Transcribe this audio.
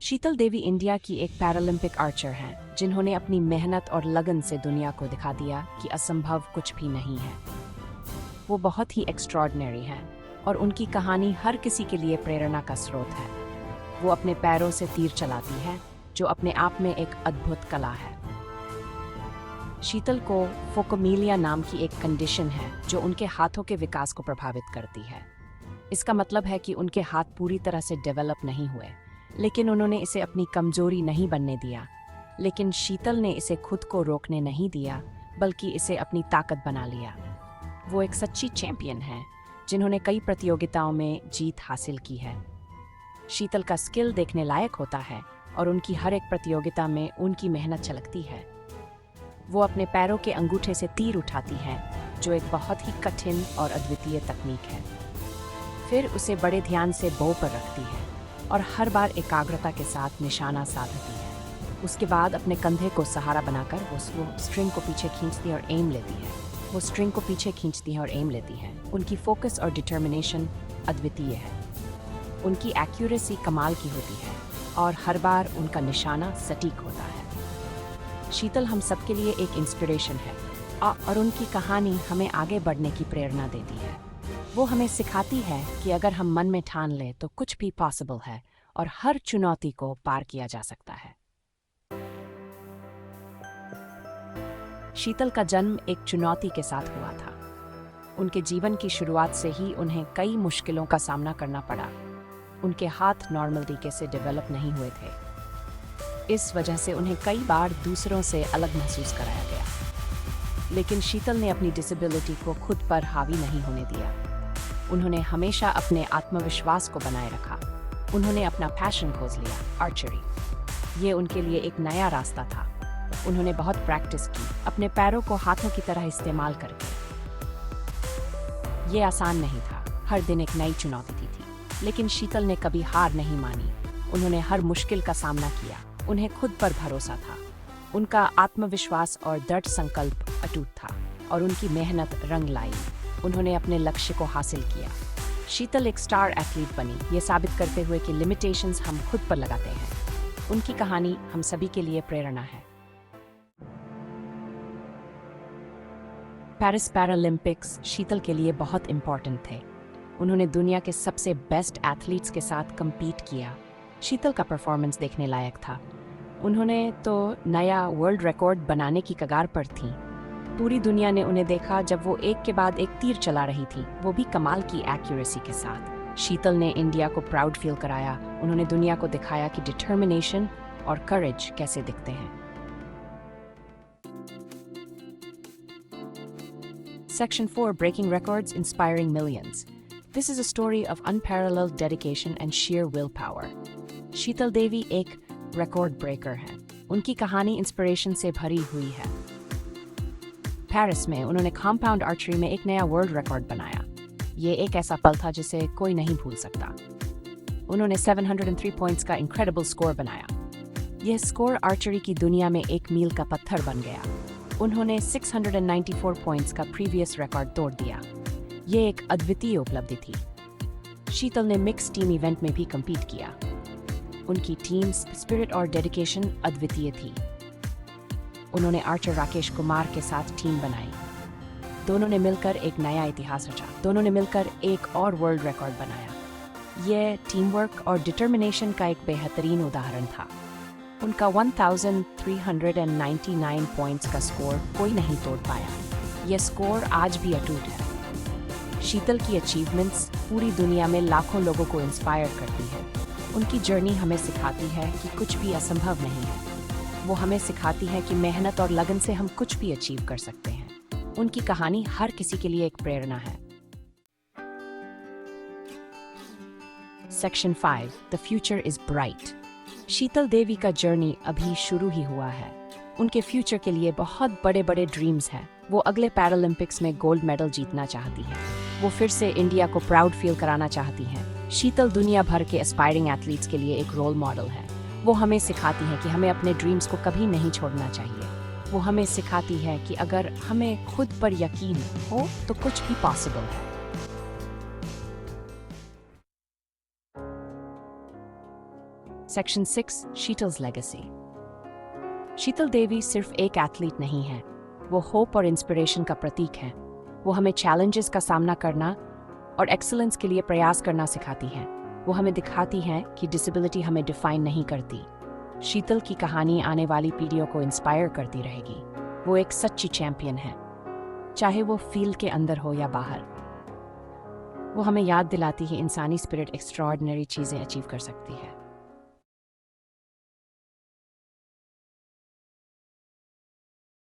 शीतल देवी India की एक Paralympic Archer हैं जिन्होंने अपनी मेहनत और लगन से दुनिया को दिखा दिया कि असंभव कुछ भी नहीं है। वो बहुत ही एक्स्ट्रॉर्डिनरी हैं और उनकी कहानी हर किसी के लिए प्रेरणा का स्रोत है। वो अपने पैरों से तीर चलाती है, जो अपने आप में एक अद्भुत कला है। शीतल को फोकोमीलिया नाम की एक कंडीशन है जो उनके हाथों के विकास को प्रभावित करती है। इसका मतलब है कि उनके हाथ पूरी तरह से डेवलप नहीं हुए, लेकिन उन्होंने इसे अपनी कमजोरी नहीं बनने दिया। लेकिन शीतल ने इसे खुद को रोकने नहीं दिया, बल्कि इसे अपनी ताकत बना लिया। वो एक सच्ची चैंपियन है जिन्होंने कई प्रतियोगिताओं में जीत हासिल की है। शीतल का स्किल देखने लायक होता है और उनकी हर एक प्रतियोगिता में उनकी मेहनत झलकती है। वो अपने पैरों के अंगूठे से तीर उठाती हैं, जो एक बहुत ही कठिन और अद्वितीय तकनीक है। फिर उसे बड़े ध्यान से बो पर रखती है और हर बार एकाग्रता के साथ निशाना साधती है। उसके बाद अपने कंधे को सहारा बनाकर वो स्ट्रिंग को पीछे खींचती है और एम लेती है। वो स्ट्रिंग को पीछे खींचती है और एम लेती है। उनकी फोकस और डिटर्मिनेशन अद्वितीय है। उनकी एक्यूरेसी कमाल की होती है और हर बार उनका निशाना सटीक होता है। शीतल हम सबके लिए एक इंस्पिरेशन है और उनकी कहानी हमें आगे बढ़ने की प्रेरणा देती है। वो हमें सिखाती है कि अगर हम मन में ठान लें तो कुछ भी पॉसिबल है और हर चुनौती को पार किया जा सकता है। शीतल का जन्म एक चुनौती के साथ हुआ था। उनके जीवन की शुरुआत से ही उन्हें कई मुश्किलों का सामना करना पड़ा। उनके हाथ नॉर्मल तरीके से डेवलप नहीं हुए थे। इस वजह से उन्हें कई बार दूसरों से अलग महसूस कराया गया। लेकिन शीतल ने अपनी डिसेबिलिटी को खुद पर हावी नहीं होने दिया। उन्होंने हमेशा अपने आत्मविश्वास को बनाए रखा। उन्होंने अपना पैशन खोज लिया, आर्चरी। ये उनके लिए एक नया रास्ता था। उन्होंने बहुत प्रैक्टिस की, अपने पैरों को हाथों की तरह इस्तेमाल करके। ये आसान नहीं था, हर दिन एक नई चुनौती थी। लेकिन शीतल ने कभी हार नहीं मानी। उन्होंने हर मुश्किल का सामना किया। उन्हें खुद पर भरोसा था। उनका आत्मविश्वास और दृढ़ संकल्प अटूट था और उनकी मेहनत रंग लाई। उन्होंने अपने लक्ष्य को हासिल किया। शीतल एक स्टार एथलीट बनी, ये साबित करते हुए कि लिमिटेशंस हम खुद पर लगाते हैं। उनकी कहानी हम सभी के लिए प्रेरणा है। पेरिस पैरालंपिक्स शीतल के लिए बहुत इंपॉर्टेंट थे। उन्होंने दुनिया के सबसे बेस्ट एथलीट्स के साथ compete किया। शीतल का परफॉर्मेंस देखने लायक था। उन्होंने तो नया वर्ल्ड रिकॉर्ड बनाने की कगार पर थी। पूरी दुनिया ने उन्हें देखा जब वो एक के बाद एक तीर चला रही थी, वो भी कमाल की एक्यूरेसी के साथ। शीतल ने इंडिया को प्राउड फील कराया। उन्होंने दुनिया को दिखाया कि डिटर्मिनेशन और करेज कैसे दिखते हैं। Section 4, Breaking Records, Inspiring Millions. This is a story of unparalleled dedication and sheer willpower. शीतल देवी एक रिकॉर्ड ब्रेकर हैं। उनकी कहानी इंस्पिरेशन से भरी हुई है। पेरिस में उन्होंने कॉम्पाउंड आर्चरी में एक नया वर्ल्ड रिकॉर्ड बनाया। ये एक ऐसा पल था जिसे कोई नहीं भूल सकता। उन्होंने 703 पॉइंट्स का इनक्रेडिबल स्कोर बनाया। यह स्कोर आर्चरी की दुनिया में एक मील का पत्थर बन गया। उन्होंने 694 पॉइंट्स का प्रीवियस रिकॉर्ड तोड़ दिया। ये एक अद्वितीय उपलब्धि थी। शीतल ने मिक्स टीम इवेंट में भी कम्पीट किया। उनकी टीम स्पिरिट और डेडिकेशन अद्वितीय थी। उन्होंने आर्चर राकेश कुमार के साथ टीम बनाई। दोनों ने मिलकर एक नया इतिहास रचा। दोनों ने मिलकर एक और वर्ल्ड रिकॉर्ड बनाया। यह टीम वर्क और डिटर्मिनेशन का एक बेहतरीन उदाहरण था। उनका 1399 पॉइंट्स का स्कोर कोई नहीं तोड़ पाया। यह स्कोर आज भी अटूट है। शीतल की अचीवमेंट्स पूरी दुनिया में लाखों लोगों को इंस्पायर करती है। उनकी जर्नी हमें सिखाती है कि कुछ भी असंभव नहीं है। वो हमें सिखाती है कि मेहनत और लगन से हम कुछ भी अचीव कर सकते हैं। उनकी कहानी हर किसी के लिए एक प्रेरणा है। Section 5, The future is bright. शीतल देवी का जर्नी अभी शुरू ही हुआ है। उनके फ्यूचर के लिए बहुत बड़े बड़े ड्रीम्स हैं। वो अगले पैरालंपिक्स में गोल्ड मेडल जीतना चाहती हैं। वो फिर से इंडिया को प्राउड फील कराना चाहती हैं। शीतल दुनिया भर के एस्पायरिंग एथलीट्स के लिए एक रोल मॉडल है। वो हमें सिखाती है कि हमें अपने ड्रीम्स को कभी नहीं छोड़ना चाहिए। वो हमें सिखाती है कि अगर हमें खुद पर यकीन हो तो कुछ भी पॉसिबल है। Section 6 Sheetal's legacy. शीतल देवी सिर्फ एक एथलीट नहीं है, वो होप और इंस्पिरेशन का प्रतीक है। वो हमें चैलेंजेस का सामना करना और एक्सीलेंस के लिए प्रयास करना सिखाती हैं। वो हमें दिखाती हैं कि डिसेबिलिटी हमें डिफाइन नहीं करती। शीतल की कहानी आने वाली पीढ़ियों को इंस्पायर करती रहेगी। वो एक सच्ची चैंपियन है, चाहे वो फील्ड के अंदर हो या बाहर। वो हमें याद दिलाती है इंसानी स्पिरिट एक्स्ट्राऑर्डिनरी चीज़ें अचीव कर सकती है।